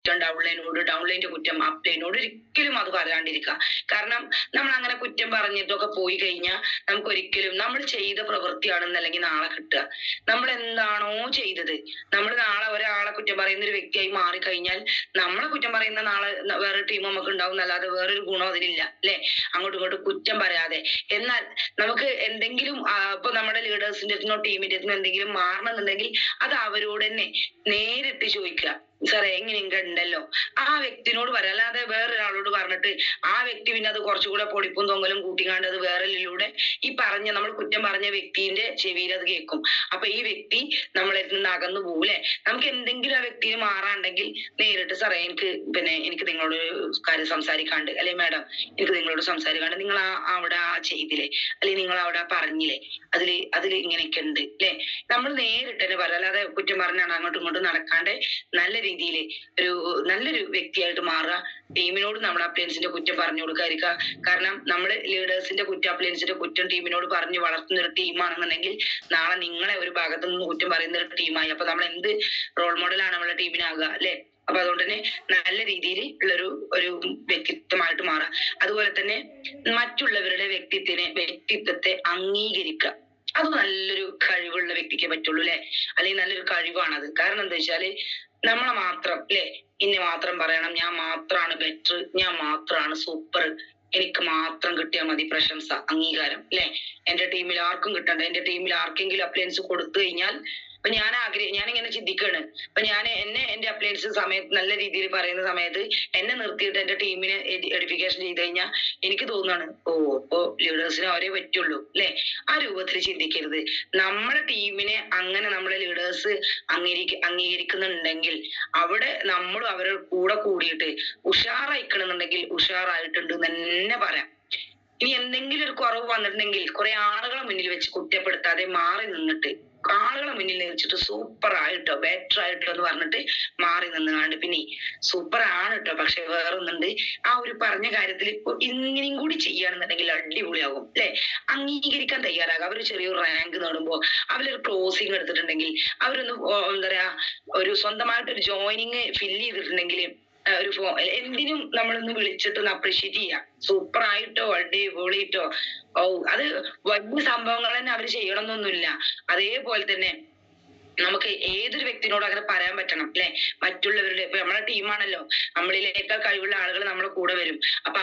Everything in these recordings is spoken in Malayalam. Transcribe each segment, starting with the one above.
ഡൗൺലൈൻ്റെ കുറ്റം അപ്ലൈനോട് ഒരിക്കലും അത് പറയാണ്ടിരിക്കുക. കാരണം നമ്മൾ അങ്ങനെ കുറ്റം പറഞ്ഞിട്ടൊക്കെ പോയി കഴിഞ്ഞാൽ നമുക്ക് ഒരിക്കലും നമ്മൾ ചെയ്ത പ്രവൃത്തിയാണെന്നല്ലെങ്കിൽ നാളെ കിട്ടുക. നമ്മൾ എന്താണോ ചെയ്തത്, നമ്മൾ നാളെ ഒരാളെ കുറ്റം പറയുന്ന ഒരു വ്യക്തിയായി മാറിക്കഴിഞ്ഞാൽ നമ്മളെ കുറ്റം പറയുന്ന നാളെ വേറൊരു ടീം നമുക്ക് ഉണ്ടാവും എന്നല്ലാതെ വേറൊരു ഗുണം അതിലില്ല അല്ലെ. അങ്ങോട്ടും ഇങ്ങോട്ടും കുറ്റം പറയാതെ. എന്നാൽ നമുക്ക് എന്തെങ്കിലും ഇപ്പൊ നമ്മുടെ ലീഡേഴ്സിന്റെ അടുത്തുനിന്നോ ടീമിന്റെ അടുത്തുനിന്നോ എന്തെങ്കിലും മാറണമെന്നുണ്ടെങ്കിൽ അത് അവരോട് തന്നെ നേരിട്ട് ചോദിക്കുക. സാറേ എങ്ങനെയെങ്കിലും ഉണ്ടല്ലോ, ആ വ്യക്തിനോട് പറയാം. അല്ലാതെ വേറൊരാളോട് പറഞ്ഞിട്ട് ആ വ്യക്തി പിന്നെ അത് കുറച്ചുകൂടെ പൊടിപ്പും തൊങ്ങലും കൂട്ടിക്കാണ്ട് അത് വേറെല്ലിലൂടെ ഈ നമ്മൾ കുറ്റം പറഞ്ഞ വ്യക്തിന്റെ ചെവിയിൽ അത് കേൾക്കും. അപ്പൊ ഈ വ്യക്തി നമ്മളെ നിന്ന് അകന്നു പോകൂലെ. നമുക്ക് എന്തെങ്കിലും ആ വ്യക്തിയിൽ മാറാണ്ടെങ്കിൽ നേരിട്ട് സാറേ എനിക്ക് നിങ്ങളോട് കാര്യം സംസാരിക്കാണ്ട്, അല്ലെ മാഡം എനിക്ക് നിങ്ങളോട് സംസാരിക്കാണ്ട്, നിങ്ങൾ അവിടെ ചെയ്തില്ലേ, അല്ലെങ്കിൽ നിങ്ങൾ അവിടെ പറഞ്ഞില്ലേ, അതില് ഇങ്ങനെയൊക്കെ ഉണ്ട് അല്ലെ. നമ്മൾ നേരിട്ട് തന്നെ പറയാം. അല്ലാതെ കുറ്റം പറഞ്ഞാണ് അങ്ങോട്ടും ഇങ്ങോട്ടും നടക്കാണ്ട് നല്ല രീതിയിൽ നല്ലൊരു വ്യക്തിയായിട്ട് മാറുക. ടീമിനോട് നമ്മൾ അപ്ലയൻസിന്റെ കുറ്റം പറഞ്ഞു കൊടുക്കാതിരിക്കുക. കാരണം നമ്മുടെ ലീഡേഴ്സിന്റെ കുറ്റം അപ്ലയൻസിന്റെ കുറ്റം ടീമിനോട് പറഞ്ഞു വളർത്തുന്ന ഒരു ടീമാണെന്നുണ്ടെങ്കിൽ നാളെ നിങ്ങളെ ഒരു ഭാഗത്തു നിന്ന് കുറ്റം പറയുന്ന ഒരു ടീമായി. അപ്പൊ നമ്മൾ എന്ത് റോൾ മോഡലാണ് നമ്മളെ ടീമിനാകുക അല്ലെ. അപ്പൊ അതുകൊണ്ട് തന്നെ നല്ല രീതിയിൽ ഉള്ളൊരു വ്യക്തിത്വമായിട്ട് മാറുക. അതുപോലെ തന്നെ മറ്റുള്ളവരുടെ വ്യക്തിത്വത്തെ അംഗീകരിക്കുക. അത് നല്ലൊരു കഴിവുള്ള വ്യക്തിക്ക് പറ്റുള്ളൂ അല്ലെ. അല്ലെങ്കിൽ നല്ലൊരു കഴിവാണത്. കാരണം എന്താ വെച്ചാല് നമ്മളെ മാത്രം അല്ലെ, ഇന്നെ മാത്രം പറയണം, ഞാൻ മാത്രമാണ് ബെറ്റർ, ഞാൻ മാത്രമാണ് സൂപ്പർ, എനിക്ക് മാത്രം കിട്ടിയാൽ മതി പ്രശംസ, അംഗീകാരം അല്ലെ. എന്റെ ടീമിൽ ആർക്കും കിട്ടണ്ട. എന്റെ ടീമിൽ ആർക്കെങ്കിലും അപ്ലയൻസ് കൊടുത്തു കഴിഞ്ഞാൽ അപ്പൊ ഞാനിങ്ങനെ ചിന്തിക്കുകയാണ്. അപ്പൊ എന്റെ അപ്ലയൻസ് സമയത്ത് നല്ല രീതിയിൽ പറയുന്ന സമയത്ത് എന്നെ നിർത്തിയിട്ട് എന്റെ ടീമിനെ എഡിഫിക്കേഷൻ ചെയ്ത് കഴിഞ്ഞാൽ എനിക്ക് തോന്നുകയാണ്, ഇപ്പൊ ലീഡേഴ്സിന് അവരെ പറ്റുള്ളൂ അല്ലെ. ആ രൂപത്തിൽ ചിന്തിക്കരുത്. നമ്മുടെ ടീമിനെ അങ്ങനെ നമ്മുടെ ലീഡേഴ്സ് അംഗീകരിക്കുന്നുണ്ടെങ്കിൽ അവിടെ നമ്മൾ അവരുടെ കൂടെ കൂടിയിട്ട് ഉഷാറായിക്കണമെന്നുണ്ടെങ്കിൽ ഉഷാറായിട്ടുണ്ട് തന്നെ പറയാം. ഇനി എന്തെങ്കിലും ഒരു കുറവ് വന്നിട്ടുണ്ടെങ്കിൽ കുറെ ആളുകളെ മുന്നിൽ വെച്ച് കുറ്റപ്പെടുത്താതെ മാറി നിന്നിട്ട്, ആളുകളെ മുന്നിൽ വെച്ചിട്ട് സൂപ്പർ ആയിട്ടോ ബെറ്റർ ആയിട്ടോ എന്ന് പറഞ്ഞിട്ട് മാറി നിന്നുകാണ്ട് പിന്നെ സൂപ്പർ ആണ് കേട്ടോ പക്ഷെ വേറൊന്നുണ്ട്, ആ ഒരു പറഞ്ഞ കാര്യത്തിൽ ഇങ്ങനെയും കൂടി ചെയ്യുകയാണെന്നുണ്ടെങ്കിൽ അടിപൊളിയാകും അല്ലെ. അംഗീകരിക്കാൻ തയ്യാറാകുക. അവർ ചെറിയൊരു റാങ്ക് നേടുമ്പോൾ അവരൊരു ക്ലോസിങ് എടുത്തിട്ടുണ്ടെങ്കിൽ, അവരൊന്ന് എന്താ പറയാ ഒരു സ്വന്തമായിട്ടൊരു ജോയിനിങ് ഫില്ല് ചെയ്തിട്ടുണ്ടെങ്കിൽ എന്തിനും നമ്മളൊന്ന് വിളിച്ചിട്ടൊന്ന് അപ്രീഷിയേറ്റ് ചെയ്യാം. സൂപ്പർ ആയിട്ടോ അടിപൊളിയിട്ടോ അത് വലിയ സംഭവങ്ങൾ തന്നെ അവര് ചെയ്യണമെന്നൊന്നുമില്ല. അതേപോലെ തന്നെ നമുക്ക് ഏതൊരു വ്യക്തിനോടും അങ്ങനെ പറയാൻ പറ്റണം അല്ലെ. മറ്റുള്ളവരുടെ ഇപ്പൊ നമ്മളെ ടീമാണല്ലോ, നമ്മളിലേക്കാൾ കഴിവുള്ള ആളുകൾ നമ്മളെ കൂടെ വരും. അപ്പൊ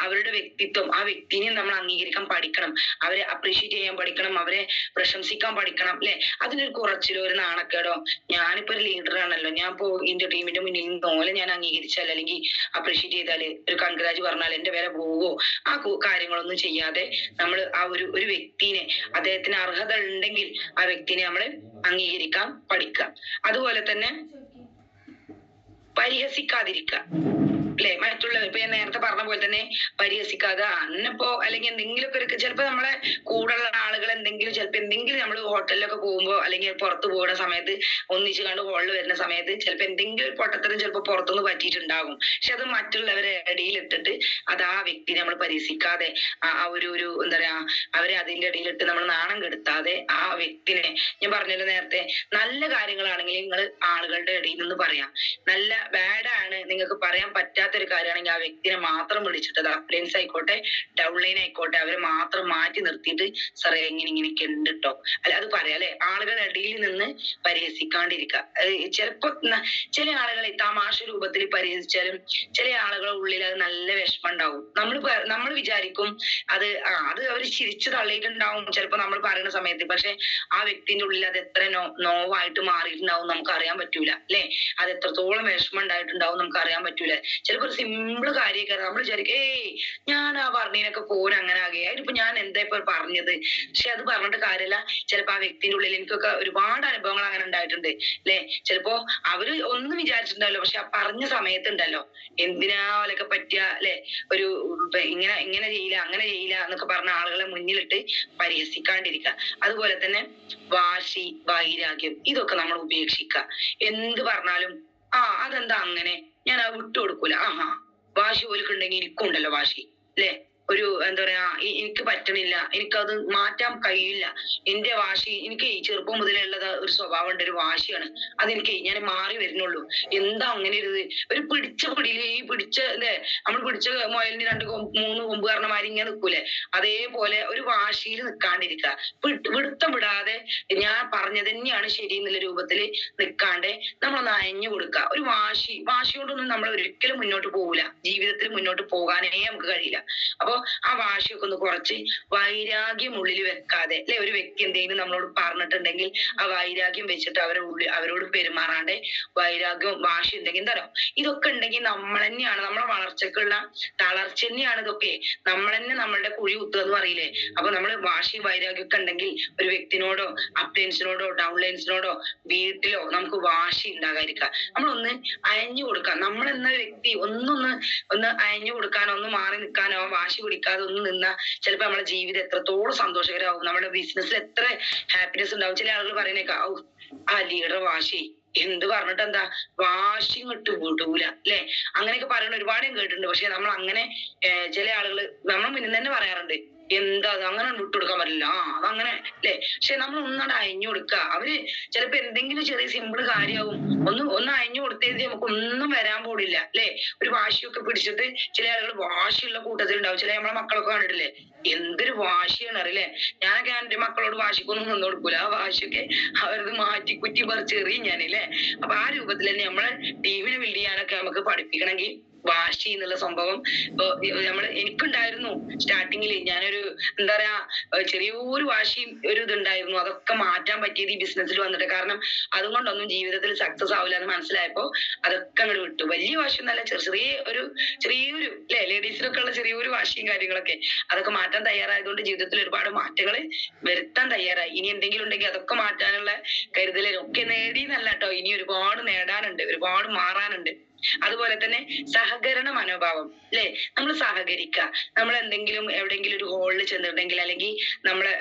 അവരുടെ വ്യക്തിത്വം, ആ വ്യക്തിനെ നമ്മൾ അംഗീകരിക്കാൻ പഠിക്കണം, അവരെ അപ്രീഷിയേറ്റ് ചെയ്യാൻ പഠിക്കണം, അവരെ പ്രശംസിക്കാൻ പഠിക്കണം അല്ലെ. അതിനൊരു കുറച്ചിലോ ഒരു നാണക്കേടോ, ഞാനിപ്പോ ഒരു ലീഡറാണല്ലോ, ഞാൻ ഇപ്പോ എന്റെ ടീമിന്റെ മുന്നിൽ നിന്നോലെ ഞാൻ അംഗീകരിച്ചാൽ അല്ലെങ്കിൽ അപ്രീഷിയേറ്റ് ചെയ്താല് ഒരു കൺഗ്രാജ് പറഞ്ഞാൽ എന്റെ വില പോവോ, ആ കാര്യങ്ങളൊന്നും ചെയ്യാതെ നമ്മൾ ആ ഒരു വ്യക്തിനെ, അദ്ദേഹത്തിന് അർഹത ഉണ്ടെങ്കിൽ ആ വ്യക്തിനെ നമ്മൾ അംഗീകരിക്കാൻ പഠിക്കുക. അതുപോലെ തന്നെ പരിഹസിക്കാതിരിക്കുക അല്ലെ. മറ്റുള്ളവർ ഇപ്പൊ ഞാൻ നേരത്തെ പറഞ്ഞ പോലെ തന്നെ പരിഹസിക്കാതെ അന്നിപ്പോ അല്ലെങ്കിൽ എന്തെങ്കിലുമൊക്കെ ഒരു ചിലപ്പോ നമ്മളെ കൂടെയുള്ള ആളുകൾ എന്തെങ്കിലും നമ്മൾ ഹോട്ടലിലൊക്കെ പോകുമ്പോ അല്ലെങ്കിൽ പുറത്ത് പോകുന്ന സമയത്ത് ഒന്നിച്ചു കണ്ട് ഹോളിൽ വരുന്ന സമയത്ത് ചിലപ്പോ എന്തെങ്കിലും ഒരു പൊട്ടത്തരം ചിലപ്പോ പുറത്തുനിന്ന് പറ്റിയിട്ടുണ്ടാകും. പക്ഷെ അത് മറ്റുള്ളവരെ ഇടയിലിട്ടിട്ട് അത് ആ വ്യക്തിനെ നമ്മൾ പരിഹസിക്കാതെ ആ ഒരു എന്താ പറയാ അവരെ അതിന്റെ ഇടയിലിട്ട് നമ്മൾ നാണം കെടുത്താതെ ആ വ്യക്തിനെ, ഞാൻ പറഞ്ഞല്ലോ നേരത്തെ, നല്ല കാര്യങ്ങളാണെങ്കിൽ നിങ്ങൾ ആളുകളുടെ ഇടയിൽ നിന്ന് പറയാം. നല്ല ബാഡാണ് നിങ്ങൾക്ക് പറയാൻ പറ്റാത്തൊരു കാര്യമാണെങ്കിൽ ആ വ്യക്തിനെ മാത്രം വിളിച്ചിട്ട്, അത് അപ്ലയൻസ് ആയിക്കോട്ടെ ഡൗൺലൈൻ ആയിക്കോട്ടെ, അവരെ മാത്രം മാറ്റി നിർത്തിയിട്ട് സാറേ ഇങ്ങനെയൊക്കെ ഉണ്ട് കേട്ടോ അല്ലെ അത് പറയാം അല്ലെ. ആളുകളുടെ ഇടയിൽ നിന്ന് പരിഹസിക്കാണ്ടിരിക്കുക. ചിലപ്പോ ചില ആളുകളെ തമാശ രൂപത്തിൽ പരിഹസിച്ചാലും ചില ആളുകളുടെ ഉള്ളിൽ അത് നല്ല വിഷമം ഉണ്ടാവും. നമ്മൾ വിചാരിക്കും അത് അവർ ചിരിച്ചു തള്ളിയിട്ടുണ്ടാവും ചിലപ്പോ നമ്മൾ പറയുന്ന സമയത്ത്. പക്ഷെ ആ വ്യക്തിന്റെ ഉള്ളിൽ അത് എത്ര നോവായിട്ട് മാറിയിട്ടുണ്ടാവും നമുക്ക് അറിയാൻ പറ്റൂല അല്ലെ. അത് എത്രത്തോളം വിഷമം ഉണ്ടായിട്ടുണ്ടാവും നമുക്ക് അറിയാൻ പറ്റൂല. ചിലപ്പോ ഒരു സിമ്പിൾ കാര്യമൊക്കെ നമ്മൾ വിചാരിക്കും, ഞാൻ ആ പറഞ്ഞതിനൊക്കെ പോൻ അങ്ങനെ ആകെ അതിനിപ്പോ ഞാൻ എന്താ ഇപ്പൊ പറഞ്ഞത്. പക്ഷെ അത് പറഞ്ഞിട്ട് കാര്യമില്ല. ചിലപ്പോ ആ വ്യക്തിന്റെ ഉള്ളിൽ എനിക്കൊക്കെ ഒരുപാട് അനുഭവങ്ങൾ അങ്ങനെ ഉണ്ടായിട്ടുണ്ട് അല്ലെ. ചിലപ്പോ അവര് ഒന്നും വിചാരിച്ചിട്ടുണ്ടല്ലോ, പക്ഷെ ആ പറഞ്ഞ സമയത്തുണ്ടല്ലോ എന്തിനാ പോലെയൊക്കെ പറ്റിയ അല്ലെ, ഒരു ഇങ്ങനെ ചെയ്യില്ല അങ്ങനെ ചെയ്യില്ല എന്നൊക്കെ പറഞ്ഞ ആളുകളെ മുന്നിലിട്ട് പരിഹസിക്കാണ്ടിരിക്കുക. അതുപോലെ തന്നെ വാശി വൈരാഗ്യം ഇതൊക്കെ നമ്മൾ ഉപേക്ഷിക്കുക. എന്ത് പറഞ്ഞാലും അതെന്താ അങ്ങനെ, ഞാൻ അത് വിട്ടുകൊടുക്കൂല, വാശി ഓൽക്കുണ്ടെങ്കിൽ എനിക്കുണ്ടല്ലോ വാശി അല്ലെ. ഒരു എന്താ പറയാ എനിക്ക് പറ്റണില്ല, എനിക്കത് മാറ്റാൻ കഴിയില്ല, എന്റെ വാശി എനിക്ക് ചെറുപ്പം മുതലേ ഉള്ളത് ഒരു സ്വഭാവം ഉണ്ട്, ഒരു വാശിയാണ്, അതെനിക്ക് ഞാൻ മാറി വരുന്നുള്ളൂ. എന്താ അങ്ങനെ ഒരു പിടിച്ച പിടിയില് ഈ പിടിച്ച അല്ലെ നമ്മൾ പിടിച്ച മുയലിന് മൂന്ന് കൊമ്പ് കാരണ മാതിരി ഇങ്ങനെ നിൽക്കൂലേ, അതേപോലെ ഒരു വാശിയിൽ നിൽക്കാണ്ടിരിക്കുക. വിടുത്തം വിടാതെ ഞാൻ പറഞ്ഞത് തന്നെയാണ് ശരി എന്നുള്ള രൂപത്തിൽ നിൽക്കാണ്ട് നമ്മളൊന്ന് അയഞ്ഞു കൊടുക്കുക. ഒരു വാശി കൊണ്ടൊന്നും നമ്മൾ ഒരിക്കലും മുന്നോട്ട് പോകില്ല, ജീവിതത്തിൽ മുന്നോട്ട് പോകാനേ നമുക്ക് കഴിയില്ല. അപ്പൊ ആ വാശിയൊക്കെ ഒന്ന് കുറച്ച് വൈരാഗ്യം ഉള്ളിൽ വെക്കാതെ അല്ലെ, ഒരു വ്യക്തി എന്തെങ്കിലും നമ്മളോട് പറഞ്ഞിട്ടുണ്ടെങ്കിൽ ആ വൈരാഗ്യം വെച്ചിട്ട് അവരോട് പെരുമാറാണ്ട് വൈരാഗ്യവും വാശി ഉണ്ടെങ്കിൽ എന്താ പറയുക, ഇതൊക്കെ ഉണ്ടെങ്കിൽ നമ്മൾ തന്നെയാണ് നമ്മളെ വളർച്ചക്കുള്ള തളർച്ച തന്നെയാണ് ഇതൊക്കെ. നമ്മൾ തന്നെ നമ്മളുടെ കുഴി കുത്തുക എന്ന് പറയില്ലേ. അപ്പൊ നമ്മൾ വാശി വൈരാഗ്യം ഒക്കെ ഉണ്ടെങ്കിൽ ഒരു വ്യക്തിനോടോ അപ്ലയൻസിനോടോ ഡൗൺലൈൻസിനോടോ വീട്ടിലോ നമുക്ക് വാശി ഉണ്ടാകാതിരിക്കുക. നമ്മളൊന്ന് അയഞ്ഞു കൊടുക്കാം. നമ്മൾ എന്ന വ്യക്തി ഒന്ന് അയഞ്ഞു കൊടുക്കാനോ ഒന്ന് മാറി നിൽക്കാനോ വാശി പിടിക്കാതെ ഒന്ന് നിന്നാ ചിലപ്പോ നമ്മുടെ ജീവിതം എത്രത്തോളം സന്തോഷകരമാവും, നമ്മുടെ ബിസിനസ്സിൽ എത്ര ഹാപ്പിനെസ് ഉണ്ടാവും. ചില ആളുകൾ പറയുന്നേക്കാ, ആ ലീഡർ വാശി എന്ത് പറഞ്ഞിട്ട് എന്താ, വാശി ഇങ്ങോട്ട് വിടൂല അല്ലെ, അങ്ങനെയൊക്കെ പറയുന്ന ഒരുപാട് ഞാൻ കേട്ടിട്ടുണ്ട്. പക്ഷെ നമ്മൾ അങ്ങനെ ചില ആളുകൾ നമ്മൾ മുന്നിൽ തന്നെ പറയാറുണ്ട്, എന്താ അത് അങ്ങനെ വിട്ടുകൊടുക്കാൻ പറ്റില്ല, അതങ്ങനെ അല്ലെ. പക്ഷെ നമ്മൾ ഒന്നാണ് അയഞ്ഞു കൊടുക്കുക. അവര് ചിലപ്പോ എന്തെങ്കിലും ചെറിയ സിമ്പിൾ കാര്യമാവും, ഒന്ന് അയഞ്ഞു കൊടുത്തേക്ക് നമുക്ക് ഒന്നും വരാൻ പോടില്ല അല്ലെ. ഒരു വാശിയൊക്കെ പിടിച്ചിട്ട് ചില ആളുകൾ വാശിയുള്ള കൂട്ടത്തിൽ ഉണ്ടാവും. ചില നമ്മളെ മക്കളൊക്കെ കണ്ടിട്ടില്ലേ, എന്തൊരു വാശിയാണ് അറിയില്ലേ. ഞാനൊക്കെ എന്റെ മക്കളോട് വാശിക്കൊന്നും നിന്ന് കൊടുക്കൂല, ആ വാശിയൊക്കെ അവരത് മാറ്റി കുറ്റി പറിച്ച് എറിയും ഞാനില്ലേ. അപ്പൊ ആ രൂപത്തിൽ തന്നെ നമ്മളെ ടീമിനെ ബിൽഡ് ചെയ്യാനൊക്കെ നമുക്ക് പഠിപ്പിക്കണമെങ്കിൽ വാശി എന്നുള്ള സംഭവം ഇപ്പൊ എനിക്കുണ്ടായിരുന്നു. സ്റ്റാർട്ടിങ്ങിൽ ഞാനൊരു എന്താ പറയാ ചെറിയൊരു വാശിയും ഒരു ഇതുണ്ടായിരുന്നു, അതൊക്കെ മാറ്റാൻ പറ്റിയത് ഈ ബിസിനസ്സിൽ വന്നിട്ട്. കാരണം അതുകൊണ്ടൊന്നും ജീവിതത്തിൽ സക്സസ് ആവില്ല എന്ന് മനസ്സിലായപ്പോ അതൊക്കെ അങ്ങോട്ട് വിട്ടു. വലിയ വാശി ഒന്നല്ല, ചെറിയൊരു അല്ലെ ലേഡീസിലൊക്കെ ഉള്ള ചെറിയൊരു വാശിയും കാര്യങ്ങളൊക്കെ അതൊക്കെ മാറ്റാൻ തയ്യാറായതുകൊണ്ട് ജീവിതത്തിൽ ഒരുപാട് മാറ്റങ്ങൾ വരുത്താൻ തയ്യാറായി. ഇനി എന്തെങ്കിലും ഉണ്ടെങ്കിൽ അതൊക്കെ മാറ്റാനുള്ള കരുതലൊക്കെ നേടിയെന്നല്ല കേട്ടോ, ഇനി ഒരുപാട് നേടാനുണ്ട്, ഒരുപാട് മാറാനുണ്ട്. അതുപോലെ തന്നെ സഹകരണ മനോഭാവം അല്ലെ, നമ്മൾ സഹകരിക്കുക. നമ്മൾ എന്തെങ്കിലും എവിടെയെങ്കിലും ഒരു ഹോളിൽ ചെന്നിട്ടുണ്ടെങ്കിൽ അല്ലെങ്കിൽ നമ്മളെ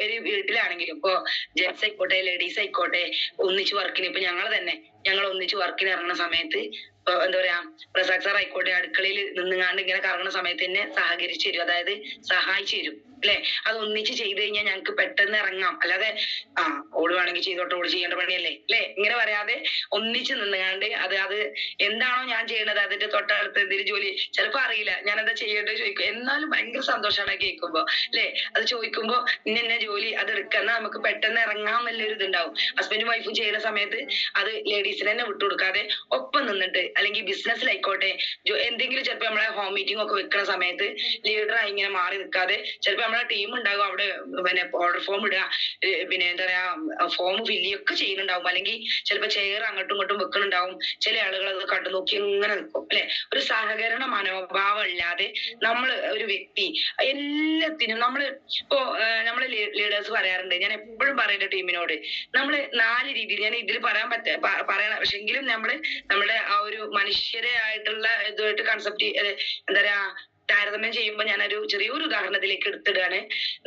ഒരു വീട്ടിലാണെങ്കിലും ഇപ്പൊ ജെന്റ്സ് ആയിക്കോട്ടെ ലേഡീസ് ആയിക്കോട്ടെ ഒന്നിച്ച് വർക്കിന്, ഇപ്പൊ ഞങ്ങൾ ഒന്നിച്ച് വർക്കിന് ഇറങ്ങുന്ന സമയത്ത് എന്താ പറയാ പ്രസാദ് സാർ ആയിക്കോട്ടെ അടുക്കളയിൽ നിന്നുങ്ങാണ്ട് ഇങ്ങനെ കറങ്ങുന്ന സമയത്ത് തന്നെ സഹകരിച്ചു തരും, അതായത് സഹായിച്ചു തരും അല്ലെ. അത് ഒന്നിച്ച് ചെയ്ത് കഴിഞ്ഞാൽ ഞങ്ങൾക്ക് പെട്ടെന്ന് ഇറങ്ങാം. അല്ലാതെ ഓള് വേണമെങ്കിൽ ചെയ്തോട്ടെ, ഓള് ചെയ്യേണ്ട പണിയല്ലേ അല്ലെ, ഇങ്ങനെ പറയാതെ ഒന്നിച്ച് നിന്നുകാണ്ട് അത് എന്താണോ ഞാൻ ചെയ്യണത് അതിന്റെ തൊട്ടടുത്ത് എന്തെങ്കിലും ജോലി ചിലപ്പോ അറിയില്ല, ഞാൻ എന്താ ചെയ്യേണ്ടത് ചോദിക്കും, എന്നാലും ഭയങ്കര സന്തോഷമാണ് കേൾക്കുമ്പോ അല്ലെ. അത് ചോദിക്കുമ്പോ ഇന്ന ജോലി അത് എടുക്കുന്ന നമുക്ക് പെട്ടെന്ന് ഇറങ്ങാം നല്ലൊരു ഇതുണ്ടാവും. ഹസ്ബൻഡും വൈഫും ചെയ്യുന്ന സമയത്ത് അത് ലേഡീസിന് തന്നെ വിട്ടുകൊടുക്കാതെ ഒപ്പം നിന്നിട്ട്, അല്ലെങ്കിൽ ബിസിനസ്സിലായിക്കോട്ടെ എന്തെങ്കിലും ചിലപ്പോ നമ്മളെ ഹോം മീറ്റിംഗ് ഒക്കെ വെക്കുന്ന സമയത്ത് ലീഡറായി ഇങ്ങനെ മാറി നിൽക്കാതെ ചിലപ്പോ നമ്മളെ ടീം ഉണ്ടാകും അവിടെ, പിന്നെ ഓർഡർ ഫോം ഇടുക, പിന്നെ എന്താ പറയാ ഫോം ഫില്ല് ഒക്കെ ചെയ്യുന്നുണ്ടാവും, അല്ലെങ്കിൽ ചിലപ്പോ ചെയർ അങ്ങോട്ടും ഇങ്ങോട്ടും വെക്കുന്നുണ്ടാവും. ചില ആളുകൾ അത് കണ്ടു നോക്കി ഇങ്ങനെ നിൽക്കും അല്ലെ. ഒരു സഹകരണ മനോഭാവം ഇല്ലാതെ നമ്മൾ ഒരു വ്യക്തി എല്ലാത്തിനും നമ്മള് ലീഡേഴ്സ് പറയാറുണ്ട്, ഞാൻ എപ്പോഴും പറയുന്ന ടീമിനോട്, നമ്മള് 4 രീതിയിൽ, ഞാൻ ഇതിൽ പറയണം പക്ഷെ എങ്കിലും നമ്മുടെ ആ ഒരു മനുഷ്യരെ ആയിട്ടുള്ള ഇതുമായിട്ട് കൺസെപ്റ്റ് എന്താ പറയാ താരതമ്യം ചെയ്യുമ്പോൾ ഞാനൊരു ചെറിയൊരു ഉദാഹരണത്തിലേക്ക് എടുത്തിടുകയാണ്.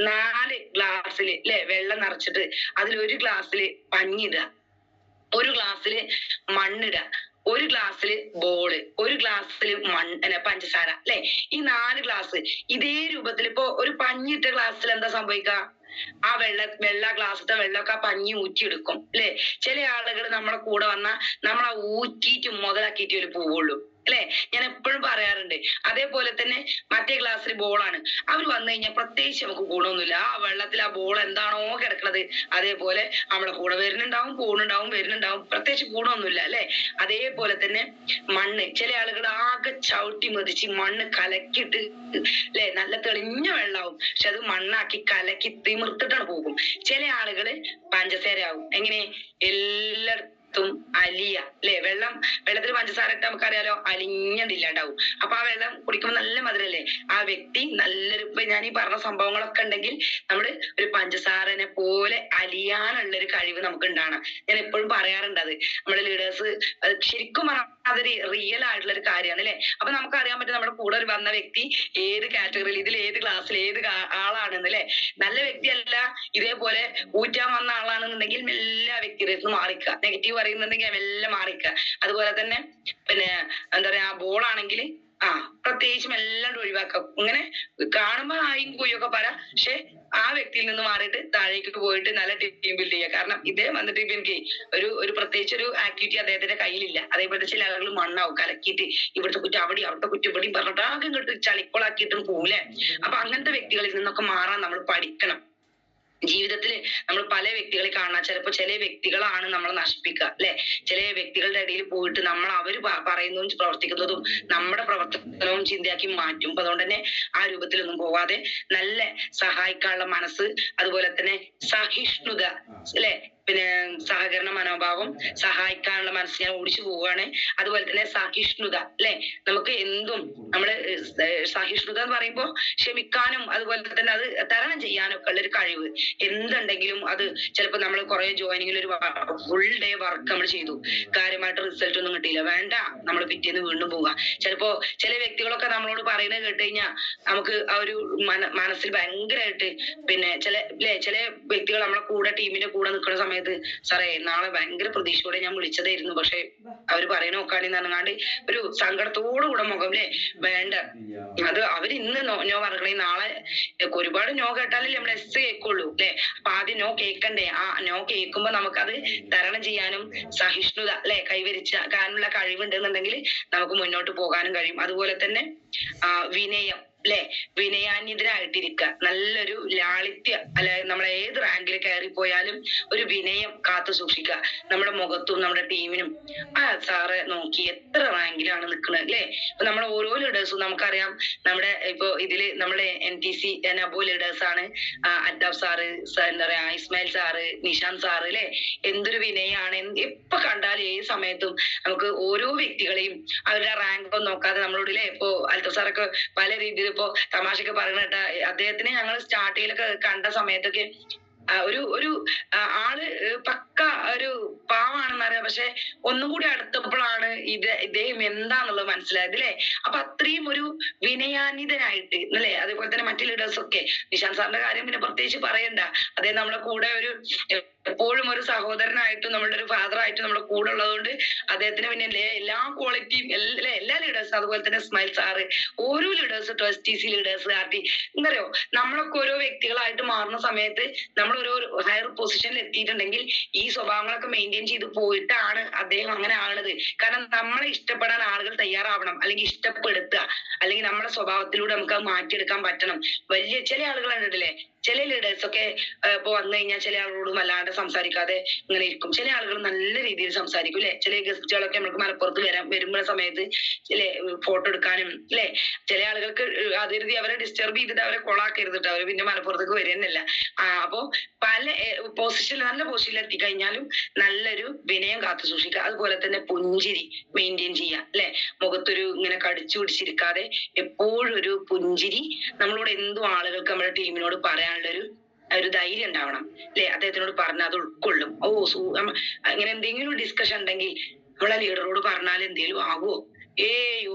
4 ഗ്ലാസ്സിൽ അല്ലെ വെള്ളം നിറച്ചിട്ട് അതിൽ ഒരു ഗ്ലാസ്സിൽ പഞ്ഞിടുക, ഒരു ഗ്ലാസ്സിൽ മണ്ണിടുക, ഒരു ഗ്ലാസ്സിൽ ബോള്, ഒരു ഗ്ലാസ്സിൽ പഞ്ചസാര അല്ലെ. ഈ 4 ഗ്ലാസ് ഇതേ രൂപത്തിൽ ഇപ്പൊ ഒരു പഞ്ഞിട്ട ഗ്ലാസ്സിൽ എന്താ സംഭവിക്കുക, ആ വെള്ള ഗ്ലാസ്സിലത്തെ വെള്ളമൊക്കെ ആ പഞ്ഞി ഊറ്റിയെടുക്കും അല്ലെ. ചില ആളുകൾ നമ്മളെ കൂടെ വന്നാൽ നമ്മളെ ഊറ്റിയിട്ട് മുതലാക്കിയിട്ട് ഒരു പോവുള്ളൂ അല്ലെ. ഞാൻ എപ്പോഴും പറയാറുണ്ട്. അതേപോലെ തന്നെ മറ്റേ ഗ്ലാസ്സിൽ ബോളാണ്, അവർ വന്നു കഴിഞ്ഞാൽ പ്രത്യേകിച്ച് നമുക്ക് ഗുണമൊന്നുമില്ല. ആ വെള്ളത്തിൽ ആ ബോൾ എന്താണോ കിടക്കുന്നത് അതേപോലെ നമ്മളെ കൂടെ വരുന്നുണ്ടാവും, പ്രത്യേകിച്ച് ഗുണമൊന്നുമില്ല അല്ലെ. അതേപോലെ തന്നെ മണ്ണ്, ചില ആളുകൾ ആകെ ചവിട്ടി മതിച്ച് മണ്ണ് കലക്കിയിട്ട് അല്ലെ, നല്ല തെളിഞ്ഞ വെള്ളാവും, പക്ഷെ അത് മണ്ണാക്കി കലക്കി തിമിർത്തിട്ടാണ് പോകും. ചില ആളുകള് പഞ്ചസാരയാവും, എങ്ങനെ എല്ലായിടത്തും അലിയ അല്ലെ. വെള്ളത്തിൽ പഞ്ചസാര ഇട്ട് നമുക്കറിയാലോ അലിഞ്ഞില്ലാണ്ടാവും. അപ്പൊ ആ വെള്ളം കുടിക്കുമ്പോൾ നല്ല മധുരല്ലേ. ആ വ്യക്തി നല്ലൊരു, ഇപ്പൊ ഞാൻ ഈ പറഞ്ഞ സംഭവങ്ങളൊക്കെ ഉണ്ടെങ്കിൽ നമ്മള് ഒരു പഞ്ചസാരനെ പോലെ അലിയാനുള്ള ഒരു കഴിവ് നമുക്ക് ഉണ്ടാകണം. ഞാൻ എപ്പോഴും പറയാറുണ്ട്, അത് നമ്മുടെ ലീഡേഴ്സ് ശരിക്കും അതൊരു റിയൽ ആയിട്ടുള്ള ഒരു കാര്യമാണ് അല്ലെ. അപ്പൊ നമുക്ക് അറിയാൻ പറ്റും നമ്മുടെ കൂടെ വന്ന വ്യക്തി ഏത് കാറ്റഗറിയിൽ, ഇതിൽ ഏത് ക്ലാസ്സിൽ ഏത് ആളാണെന്ന് അല്ലെ. നല്ല വ്യക്തിയല്ല, ഇതേപോലെ ഊറ്റാൻ വന്ന ആളാണെന്നുണ്ടെങ്കിൽ എല്ലാ വ്യക്തിയുടെ മാറിക്കുക, നെഗറ്റീവ് പറയുന്നുണ്ടെങ്കിൽ എല്ലാം മാറിക്കുക. അതുപോലെ തന്നെ പിന്നെ എന്താ പറയാ ബോൾ ആണെങ്കിൽ പ്രത്യേകിച്ചും എല്ലാം ഒഴിവാക്കി കാര്യങ്ങളൊക്കെ ഇങ്ങനെ കാണുമ്പോ ആയും കുയ്യൊക്കെ പറയാം. പക്ഷെ ആ വ്യക്തിയിൽ നിന്ന് മാറിയിട്ട് താഴേക്ക് പോയിട്ട് നല്ല ടീം ബിൽഡ് ചെയ്യുക. കാരണം ഇദ്ദേഹം വന്നിട്ട് ഇപ്പൊ എനിക്ക് ഒരു പ്രത്യേകിച്ച് ഒരു ആക്ടിവിറ്റി അദ്ദേഹത്തിന്റെ കയ്യിലില്ല. അതേപോലെ ചില ആളുകൾ മണ്ണാവും കലക്കിയിട്ട് ഇവിടുത്തെ കുറ്റം അവിടെ അവിടുത്തെ കുറ്റം ഇവിടെയും പറഞ്ഞിട്ട് ആകെ ഇങ്ങോട്ട് ചളിക്കൊളാക്കിയിട്ടും പോകൂലെ. അപ്പൊ അങ്ങനത്തെ വ്യക്തികളിൽ നിന്നൊക്കെ മാറാൻ നമ്മൾ പഠിക്കണം. ജീവിതത്തിൽ നമ്മൾ പല വ്യക്തികളെ കാണാം. ചിലപ്പോ ചില വ്യക്തികളാണ് നമ്മളെ നശിപ്പിക്കുക അല്ലെ. ചില വ്യക്തികളുടെ ഇടയിൽ പോയിട്ട് നമ്മൾ അവര് പറയുന്നതും പ്രവർത്തിക്കുന്നതും നമ്മുടെ പ്രവർത്തനവും ചിന്തയാക്കി മാറ്റും. അപ്പൊ അതുകൊണ്ട് തന്നെ ആ രൂപത്തിലൊന്നും പോവാതെ നല്ല സഹായിക്കാനുള്ള മനസ്സ്, അതുപോലെ തന്നെ സഹിഷ്ണുത അല്ലെ, പിന്നെ സഹകരണ മനോഭാവം, സഹായിക്കാനുള്ള മനസ്സ് ഞാൻ ഓടിച്ചു പോവുകയാണ്. അതുപോലെ തന്നെ സഹിഷ്ണുത അല്ലെ, നമുക്ക് എന്തും നമ്മള് സഹിഷ്ണുത എന്ന് പറയുമ്പോ ക്ഷമിക്കാനും അതുപോലെ തന്നെ അത് തരണം ചെയ്യാനും ഒക്കെ ഉള്ളൊരു കഴിവ്. എന്തുണ്ടെങ്കിലും അത് ചിലപ്പോ നമ്മൾ കുറെ ജോയിനിങ്ങിൽ ഒരു ഫുൾ ഡേ വർക്ക് നമ്മൾ ചെയ്തു, കാര്യമായിട്ട് റിസൾട്ട് ഒന്നും കിട്ടിയില്ല, വേണ്ട, നമ്മൾ പിറ്റേന്ന് വീണ്ടും പോവുക. ചിലപ്പോ ചില വ്യക്തികളൊക്കെ നമ്മളോട് പറയുന്നത് കേട്ട് കഴിഞ്ഞാൽ നമുക്ക് ആ ഒരു മനസ്സിൽ ഭയങ്കരമായിട്ട് പിന്നെ ചില വ്യക്തികൾ നമ്മളെ കൂടെ ടീമിന്റെ കൂടെ നിൽക്കുന്ന സമയത്ത് സാറേ നാളെ ഭയങ്കര പ്രതീക്ഷയോടെ ഞാൻ വിളിച്ചതായിരുന്നു, പക്ഷെ അവര് പറയുന്ന നോക്കാണെന്ന് പറഞ്ഞാണ്ട് ഒരു സങ്കടത്തോടു കൂടെ മുഖം അല്ലേ, വേണ്ട, അത് അവര് ഇന്ന് നോ പറഞ്ഞേ നാളെ ഒരുപാട് നോ കേട്ടാലല്ലേ നമ്മൾ എസ് കേൾക്കുള്ളൂ അല്ലെ. അപ്പൊ ആദ്യം നോ കേൾക്കണ്ടേ. ആ നോ കേൾക്കുമ്പോ നമുക്കത് തരണം ചെയ്യാനും സഹിഷ്ണുത അല്ലെ കൈവരിക്കാനുള്ള കഴിവുണ്ടെന്നുണ്ടെങ്കിൽ നമുക്ക് മുന്നോട്ട് പോകാനും കഴിയും. അതുപോലെ തന്നെ വിനയം അല്ലെ, വിനയാന്വിതരായിട്ടിരിക്കുക, നല്ലൊരു ലാളിത്യ അല്ലെ, നമ്മളെ ഏത് റാങ്കിൽ കയറിപ്പോയാലും ഒരു വിനയം കാത്തു സൂക്ഷിക്കുക നമ്മുടെ മുഖത്തും നമ്മുടെ ടീമിനും. സാറ് നോക്കി എത്ര റാങ്കിലാണ് നിൽക്കുന്നത് അല്ലെ. ഇപ്പൊ നമ്മൾ ഓരോ ലീഡേഴ്സും നമുക്കറിയാം, നമ്മുടെ ഇപ്പൊ ഇതില് നമ്മളെ NTC നബോ ലീഡേഴ്സ് ആണ്, അദ്ദാബ് സാറ്, എന്താ പറയാ ഇസ്മായിൽ സാറ്, നിഷാന്ത് സാറ് അല്ലെ. എന്തൊരു വിനയാണ്. എപ്പൊ കണ്ടാലും ഏത് സമയത്തും നമുക്ക് ഓരോ വ്യക്തികളെയും അവരുടെ റാങ്ക് ഒന്നും നോക്കാതെ നമ്മളോട് അല്ലെ. ഇപ്പൊ അൽത്തഫ് സാറൊക്കെ പല രീതിയിൽ ഇപ്പൊ തമാശക്ക് പറയുന്ന കേട്ട, അദ്ദേഹത്തിനെ ഞങ്ങൾ സ്റ്റാർട്ടിങ്ങിലൊക്കെ കണ്ട സമയത്തൊക്കെ ഒരു ആള് പക്ക ഒരു പാവാണെന്നറിയാം, പക്ഷെ ഒന്നും കൂടി അടുത്തപ്പോഴാണ് ഇദ്ദേഹം എന്താന്നുള്ളത് മനസ്സിലായത് അല്ലെ. അപ്പൊ അത്രയും ഒരു വിനയാന്വിതനായിട്ട് അല്ലെ. അതേപോലെ തന്നെ മറ്റു ലീഡേഴ്സ് ഒക്കെ, നിഷാന്ത് സാറിന്റെ കാര്യം പിന്നെ പ്രത്യേകിച്ച് പറയണ്ട, അദ്ദേഹം നമ്മളെ കൂടെ ഒരു എപ്പോഴും ഒരു സഹോദരനായിട്ടും നമ്മളുടെ ഒരു ഫാദർ ആയിട്ടും നമ്മുടെ കൂടെ ഉള്ളതുകൊണ്ട് അദ്ദേഹത്തിന് പിന്നെ എല്ലാ ക്വാളിറ്റിയും എല്ലാ ലീഡേഴ്സും, അതുപോലെ തന്നെ ഇസ്മായിൽ സാറ്, ഓരോ ലീഡേഴ്സ്, STC ലീഡേഴ്സ്, RT, എന്താ പറയുക, നമ്മളൊക്കെ ഓരോ വ്യക്തികളായിട്ട് മാറുന്ന സമയത്ത് നമ്മൾ ഒരു ഹയർ പൊസിഷനിൽ എത്തിയിട്ടുണ്ടെങ്കിൽ ഈ സ്വഭാവങ്ങളൊക്കെ മെയിൻറ്റെയിൻ ചെയ്ത് പോയിട്ടാണ് അദ്ദേഹം അങ്ങനെ ആണത്. കാരണം നമ്മളെ ഇഷ്ടപ്പെടാൻ ആളുകൾ തയ്യാറാവണം, അല്ലെങ്കിൽ ഇഷ്ടപ്പെടുത്തുക, അല്ലെങ്കിൽ നമ്മുടെ സ്വഭാവത്തിലൂടെ നമുക്ക് അത് മാറ്റിയെടുക്കാൻ പറ്റണം. വലിയ ചില ആളുകൾ കണ്ടിട്ടില്ലേ, ചില ലീഡേഴ്സ് ഒക്കെ ഇപ്പൊ വന്നു കഴിഞ്ഞാൽ ചില ആളുകളോടും അല്ലാണ്ട് സംസാരിക്കാതെ ഇങ്ങനെ ഇരിക്കും. ചില ആളുകൾ നല്ല രീതിയിൽ സംസാരിക്കും അല്ലെ. ചില ഗസ്റ്റുകളൊക്കെ നമുക്ക് മലപ്പുറത്ത് വരുമ്പോ സമയത്ത് ചില ഫോട്ടോ എടുക്കാനും അല്ലെ. ചില ആളുകൾക്ക് അതിരുതി അവരെ ഡിസ്റ്റർബ് ചെയ്തിട്ട് അവരെ കൊളാക്കരുതിട്ട് അവര് പിന്നെ മലപ്പുറത്തേക്ക് വരുന്നില്ല. അപ്പൊ പല നല്ല പൊസിഷനിൽ എത്തിക്കഴിഞ്ഞാലും നല്ലൊരു വിനയം കാത്തു സൂക്ഷിക്കുക. അതുപോലെ തന്നെ പുഞ്ചിരി മെയിൻറ്റെയിൻ ചെയ്യുക അല്ലെ. മുഖത്തൊരു ഇങ്ങനെ കടിച്ചു പിടിച്ചിരിക്കാതെ എപ്പോഴും ഒരു പുഞ്ചിരി. നമ്മളോട് എന്തും ആളുകൾക്ക് നമ്മുടെ ടീമിനോട് ഒരു ധൈര്യം ഉണ്ടാവണം അല്ലെ. അദ്ദേഹത്തിനോട് പറഞ്ഞാൽ അത് ഉൾക്കൊള്ളും. അങ്ങനെ എന്തെങ്കിലും ഡിസ്കഷൻ ഉണ്ടെങ്കിൽ നമ്മളെ ലീഡറോട് പറഞ്ഞാൽ എന്തെങ്കിലും ആകുമോ?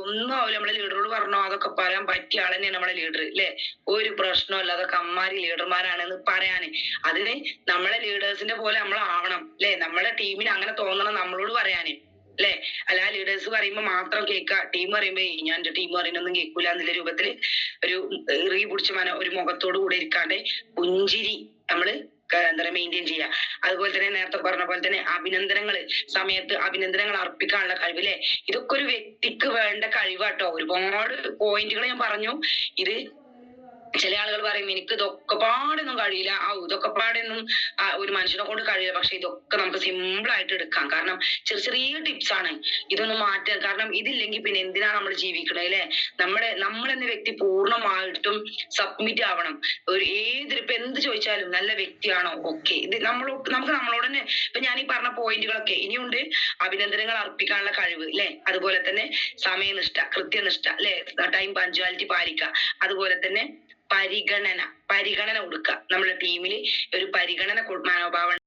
ഒന്നും ആവില്ല. നമ്മളെ ലീഡറോട് പറഞ്ഞോ, അതൊക്കെ പറയാൻ പറ്റിയ ആൾ തന്നെയാണ് നമ്മളെ ലീഡർ അല്ലെ. ഒരു പ്രശ്നമല്ല, അതൊക്കെ അമ്മാരി ലീഡർമാരാണെന്ന് പറയാന്. അതിന് നമ്മളെ ലീഡേഴ്സിന്റെ പോലെ നമ്മൾ ആവണം അല്ലെ. നമ്മളെ ടീമിന് അങ്ങനെ തോന്നണം നമ്മളോട് പറയാന് അല്ലെ. അല്ല ലീഡേഴ്സ് പറയുമ്പോ മാത്രം കേൾക്കുക, ടീം പറയുമ്പോ ഞാൻ എന്റെ ടീം പറയുന്നൊന്നും കേൾക്കൂല എന്നുള്ള രൂപത്തില് ഒരു പിടിച്ച ഒരു മുഖത്തോട് കൂടെ ഇരിക്കാണ്ട് പുഞ്ചിരി നമ്മള് എന്താ പറയുക മെയിൻറ്റെയിൻ ചെയ്യുക. അതുപോലെ തന്നെ നേരത്തെ പറഞ്ഞ പോലെ തന്നെ സമയത്ത് അഭിനന്ദനങ്ങൾ അർപ്പിക്കാനുള്ള കഴിവ് അല്ലെ. ഇതൊക്കെ ഒരു വ്യക്തിക്ക് വേണ്ട കഴിവാട്ടോ. ഒരുപാട് പോയിന്റുകൾ ഞാൻ പറഞ്ഞു. ഇത് ചില ആളുകൾ പറയും എനിക്ക് ഇതൊക്കെ പാടൊന്നും കഴിയില്ല, ഇതൊക്കെ പാടൊന്നും ഒരു മനുഷ്യനെ കൊണ്ട് കഴിയില്ല. പക്ഷെ ഇതൊക്കെ നമുക്ക് സിമ്പിൾ ആയിട്ട് എടുക്കാം. കാരണം ചെറിയ ചെറിയ ടിപ്സ് ആണ് ഇതൊന്നും മാറ്റാൻ. കാരണം ഇതില്ലെങ്കിൽ പിന്നെ എന്തിനാണ് നമ്മൾ ജീവിക്കണത് അല്ലെ. നമ്മളെന്ന വ്യക്തി പൂർണ്ണമായിട്ടും സബ്മിറ്റ് ആവണം. ഇപ്പൊ എന്ത് ചോദിച്ചാലും നല്ല വ്യക്തിയാണോ, ഓക്കെ, ഇത് നമുക്ക് നമ്മളോട് തന്നെ. ഇപ്പൊ ഞാൻ ഈ പറഞ്ഞ പോയിന്റുകളൊക്കെ ഇനിയുണ്ട്. അഭിനന്ദനങ്ങൾ അർപ്പിക്കാനുള്ള കഴിവ് അല്ലെ. അതുപോലെ തന്നെ സമയനിഷ്ഠ, കൃത്യനിഷ്ഠ അല്ലെ, ടൈം പഞ്ച്വാലിറ്റി പാലിക്കുക. അതുപോലെ തന്നെ പരിഗണന കൊടുക്കുക. നമ്മുടെ ടീമിൽ ഒരു പരിഗണന മനോഭാവം